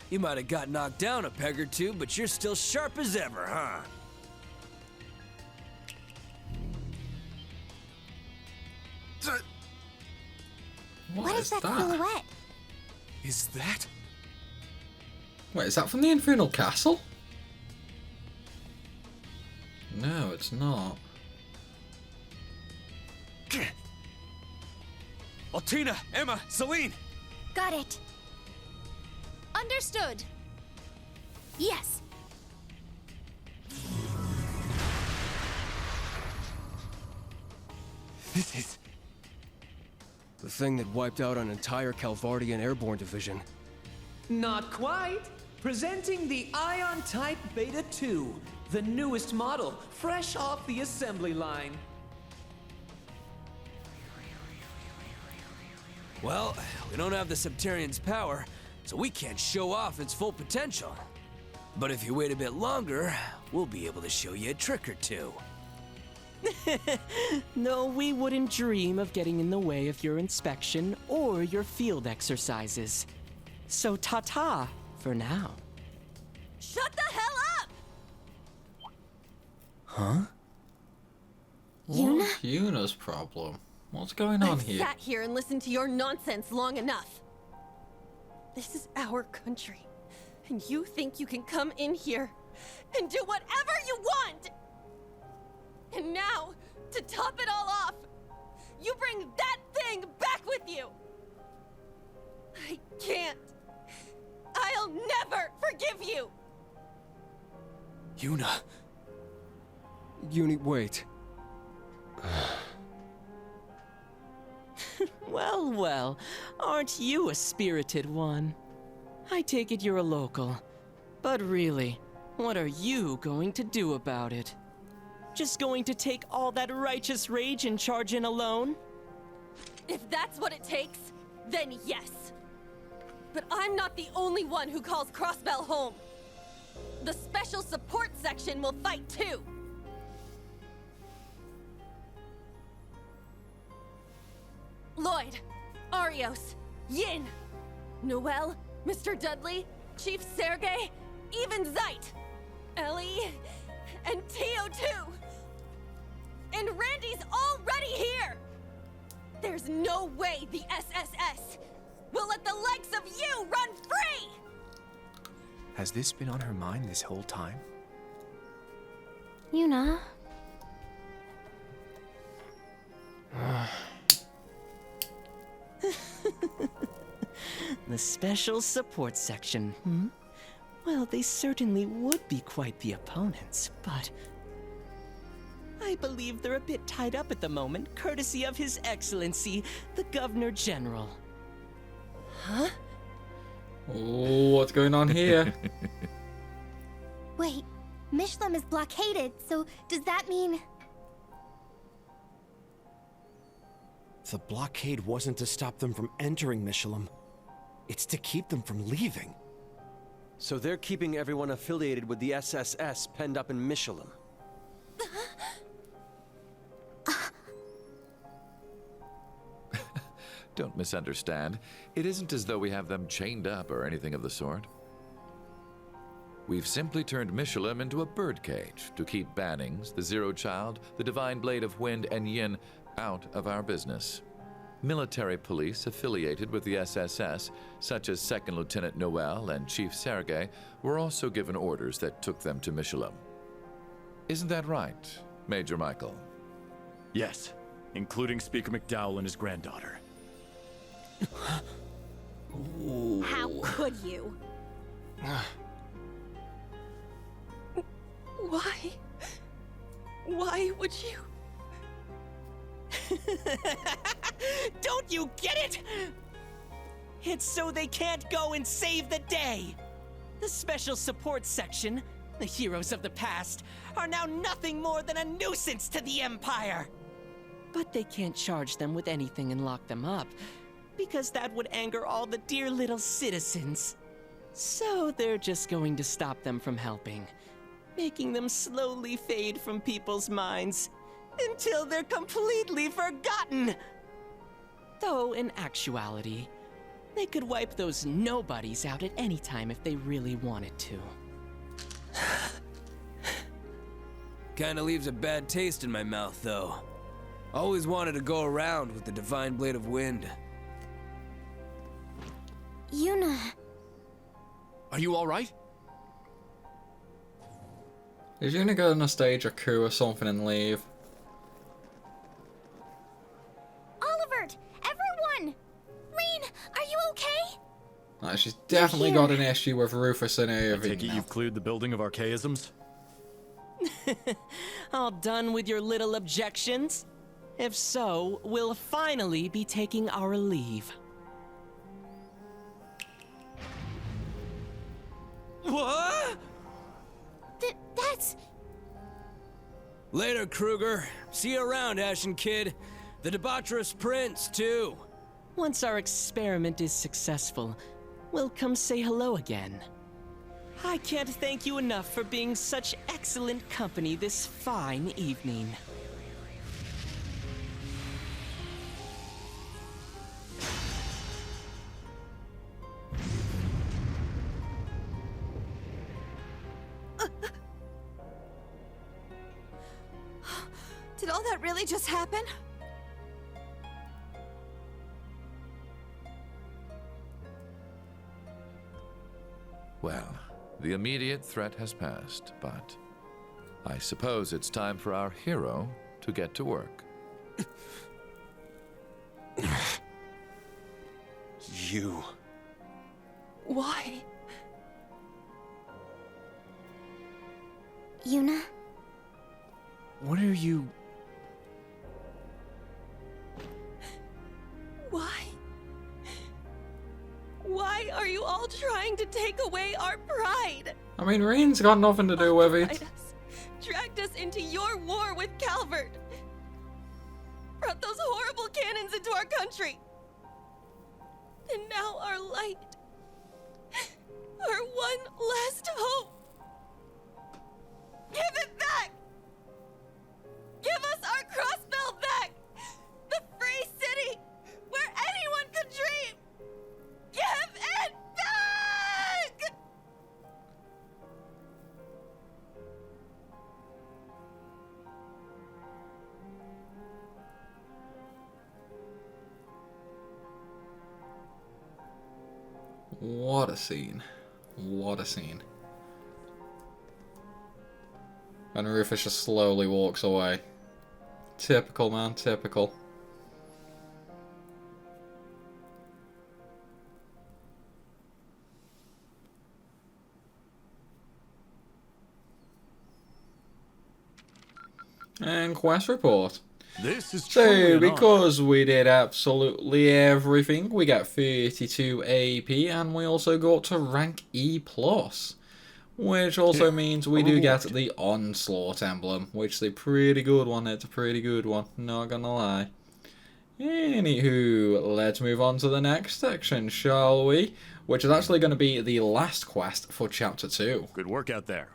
S20: You might have got knocked down a peg or two, but you're still sharp as ever, huh?
S4: What is that silhouette?
S5: Is that?
S1: Wait, is that from the Infernal Castle? No, it's not.
S11: Altina, Emma, Celine!
S2: Got it. Understood.
S4: Yes.
S5: This is...
S16: The thing that wiped out an entire Calvardian airborne division.
S9: Not quite. Presenting the Ion Type Beta 2, the newest model, fresh off the assembly line.
S20: Well, we don't have the Septarian's power, so we can't show off its full potential. But if you wait a bit longer, we'll be able to show you a trick or two.
S22: No, we wouldn't dream of getting in the way of your inspection or your field exercises. So ta-ta for now.
S17: Shut the hell up!
S16: Huh?
S1: What's Yuna's problem? What's going on here?
S6: I've sat here and listened to your nonsense long enough. This is our country, and you think you can come in here and do whatever you want! And now, to top it all off, you bring that thing back with you! I can't. I'll never forgive you!
S16: Yuna. Wait.
S22: Well, well, aren't you a spirited one? I take it you're a local. But really, what are you going to do about it? Just going to take all that righteous rage and charge in alone?
S6: If that's what it takes, then yes. But I'm not the only one who calls Crossbell home. The Special Support Section will fight too. Lloyd, Arios, Yin, Noel, Mr. Dudley, Chief Sergei, even Zeit, Ellie, and Tio too. And Randy's already here! There's no way the SSS will let the likes of you run free!
S5: Has this been on her mind this whole time?
S7: Yuna.
S22: The Special Support Section, hmm? Well, they certainly would be quite the opponents, but I believe they're a bit tied up at the moment, courtesy of His Excellency, the Governor General.
S6: Huh?
S1: Oh, what's going on here?
S4: Wait, Mishlam is blockaded, so does that mean...
S5: The blockade wasn't to stop them from entering Mishlam. It's to keep them from leaving.
S8: So they're keeping everyone affiliated with the SSS penned up in Mishlam.
S10: Don't misunderstand. It isn't as though we have them chained up or anything of the sort. We've simply turned Mishlam into a birdcage to keep Bannings, the Zero Child, the Divine Blade of Wind, and Yin out of our business. Military police affiliated with the SSS, such as Second Lieutenant Noel and Chief Sergei, were also given orders that took them to Mishlam. Isn't that right, Major Michael?
S18: Yes, including Speaker McDowell and his granddaughter.
S6: How could you? Why? Why would you?
S22: Don't you get it? It's so they can't go and save the day. The Special Support Section, the heroes of the past, are now nothing more than a nuisance to the Empire. But they can't charge them with anything and lock them up, because that would anger all the dear little citizens. So they're just going to stop them from helping, making them slowly fade from people's minds until they're completely forgotten. Though in actuality, they could wipe those nobodies out at any time if they really wanted to.
S20: Kinda leaves a bad taste in my mouth, though. Always wanted to go around with the Divine Blade of Wind.
S4: Yuna.
S19: Are you alright?
S1: Is you gonna go on a stage a coup or something and leave?
S4: Olivert! Everyone! Reen, are you okay?
S1: She's definitely got an issue with Rufus and
S18: I take it you've cleared the building of archaisms?
S22: All done with your little objections? If so, we'll finally be taking our leave.
S20: What?
S4: That's...
S20: Later, Kruger. See you around, Ashen Kid. The debaucherous prince, too.
S22: Once our experiment is successful, we'll come say hello again. I can't thank you enough for being such excellent company this fine evening.
S6: Did all that really just happen?
S10: Well, the immediate threat has passed, but I suppose it's time for our hero to get to work.
S5: You.
S6: Why?
S4: Yuna?
S5: What are you...
S6: Why? Why are you all trying to take away our pride?
S1: I mean, Reen's got nothing to do with it.
S6: Dragged us into your war with Calvert. Brought those horrible cannons into our country. And now our light. Our one last hope. Give it back! Give us our crossbell back! The free city where anyone could dream! Give it back!
S1: What a scene. What a scene. And Rufus just slowly walks away. Typical, man, typical. And quest report.
S18: This is
S1: So,
S18: truly an
S1: because we did absolutely everything, we got 32 AP, and we also got to rank E+. Which also means we do get the Onslaught emblem, which is a pretty good one. It's a pretty good one, not gonna lie. Anywho, let's move on to the next section, shall we? Which is actually going to be the last quest for Chapter 2.
S18: Good work out there.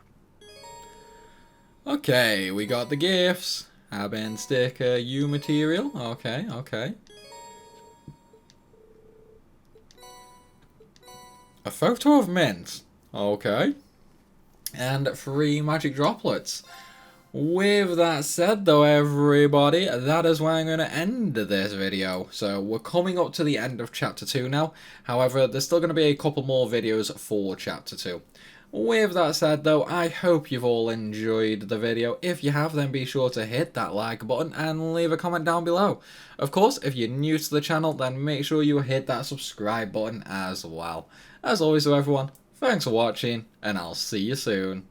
S1: Okay, we got the gifts. Haben sticker, U material. Okay, okay. A photo of mint. Okay. And 3 magic droplets. With that said though, everybody, that is where I'm going to end this video. So we're coming up to the end of Chapter 2 now. However, there's still going to be a couple more videos for Chapter 2. With that said though, I hope you've all enjoyed the video. If you have, then be sure to hit that like button and leave a comment down below. Of course, if you're new to the channel, then make sure you hit that subscribe button as well. As always though everyone, thanks for watching, and I'll see you soon.